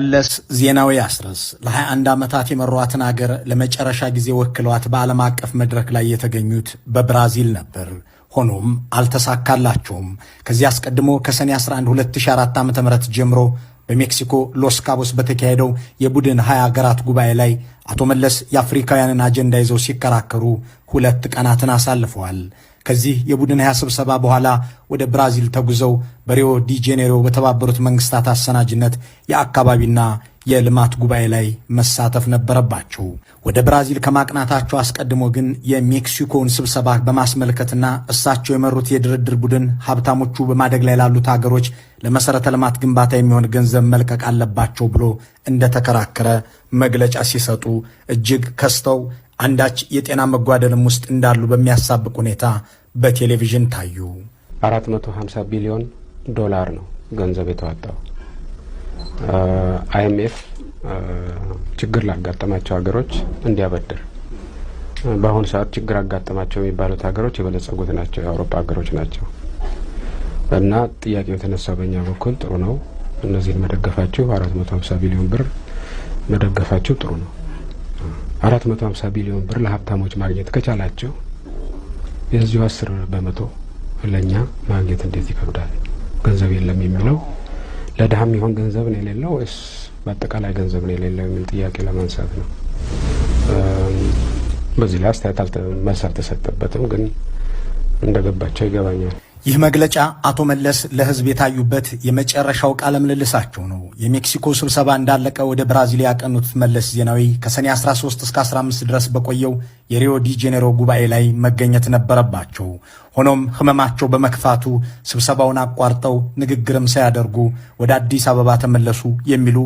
መለስ ዜናዊ አስረስ ለ21 ዓመታት የመሯትን አገር ለመጨረሻ ጊዜ ወክለዋት በዓለም አቀፍ መድረክ ላይ የተገኙት በብራዚል ነበር። ሆኖም አልተሳካላቸውም። ከዚህ አስቀድሞ ከሰኔ 11 2004 ዓ.ም ጀምሮ በሜክሲኮ ሎስ ካቦስ በተካሄደው የቡድን 20 ሀገራት ጉባኤ ላይ አቶ መለስ የአፍሪካውያንን አጀንዳ ይዘው ሲከራከሩ 2 ቀናትን አሳልፈዋል። ከዚህ የቡድን 20 ስብሰባ በኋላ ወደ ብራዚል ተጉዘው በሪዮ ዲ ጄኔሮ በተባበሩት መንግስታት አሰናጅነት የአካባቢና የልማት ጉባኤ ላይ መሳተፍ ነበረባቸው። ወደ ብራዚል ከማቅናታቸው አስቀድሞ ግን የሜክሲኮውን ስብሰባ በማስመልከትና እሳቸው የመሩት የድርድር ቡድን ሀብታሞቹ በማደግ ላይ ላሉት ሀገሮች ለመሰረተ ልማት ግንባታ የሚሆን ገንዘብ መልቀቅ አለባቸው ብሎ እንደተከራከረ መግለጫ ሲሰጡ እጅግ ከስተው አንዳች የጤና መጓደልም ውስጥ እንዳሉ በሚያሳብቅ ሁኔታ በቴሌቪዥን ታዩ። 450 ቢሊዮን ዶላር ነው ገንዘብ የተዋጣው። አይኤምኤፍ ችግር ላጋጠማቸው ሀገሮች እንዲያበድር። በአሁኑ ሰዓት ችግር አጋጠማቸው የሚባሉት ሀገሮች የበለጸጉት ናቸው፣ የአውሮፓ ሀገሮች ናቸው። እና ጥያቄው የተነሳው በእኛ በኩል ጥሩ ነው፣ እነዚህን መደገፋችሁ 450 ቢሊዮን ብር መደገፋችሁ ጥሩ ነው። 450 ቢሊዮን ብር ለሀብታሞች ማግኘት ከቻላቸው የዚሁ 10% ለኛ ማግኘት እንዴት ይከብዳል? ገንዘብ የለም የሚለው ለድሃም ይሆን ገንዘብ ነው የሌለው ወይስ በአጠቃላይ ገንዘብ ነው የሌለው የሚል ጥያቄ ለማንሳት ነው። በዚህ ላይ አስተያየት መልስ አልተሰጠበትም፣ ግን እንደገባቸው ይገባኛል። ይህ መግለጫ አቶ መለስ ለህዝብ የታዩበት የመጨረሻው ቃለ ምልልሳቸው ነው። የሜክሲኮ ስብሰባ እንዳለቀ ወደ ብራዚል ያቀኑት መለስ ዜናዊ ከሰኔ 13 እስከ 15 ድረስ በቆየው የሪዮ ዲ ጄኔሮ ጉባኤ ላይ መገኘት ነበረባቸው። ሆኖም ህመማቸው በመክፋቱ ስብሰባውን አቋርጠው ንግግርም ሳያደርጉ ወደ አዲስ አበባ ተመለሱ የሚሉ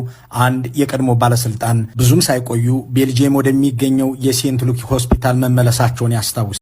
አንድ የቀድሞ ባለስልጣን ብዙም ሳይቆዩ ቤልጅየም ወደሚገኘው የሴንት ሉክ ሆስፒታል መመለሳቸውን ያስታውሳል።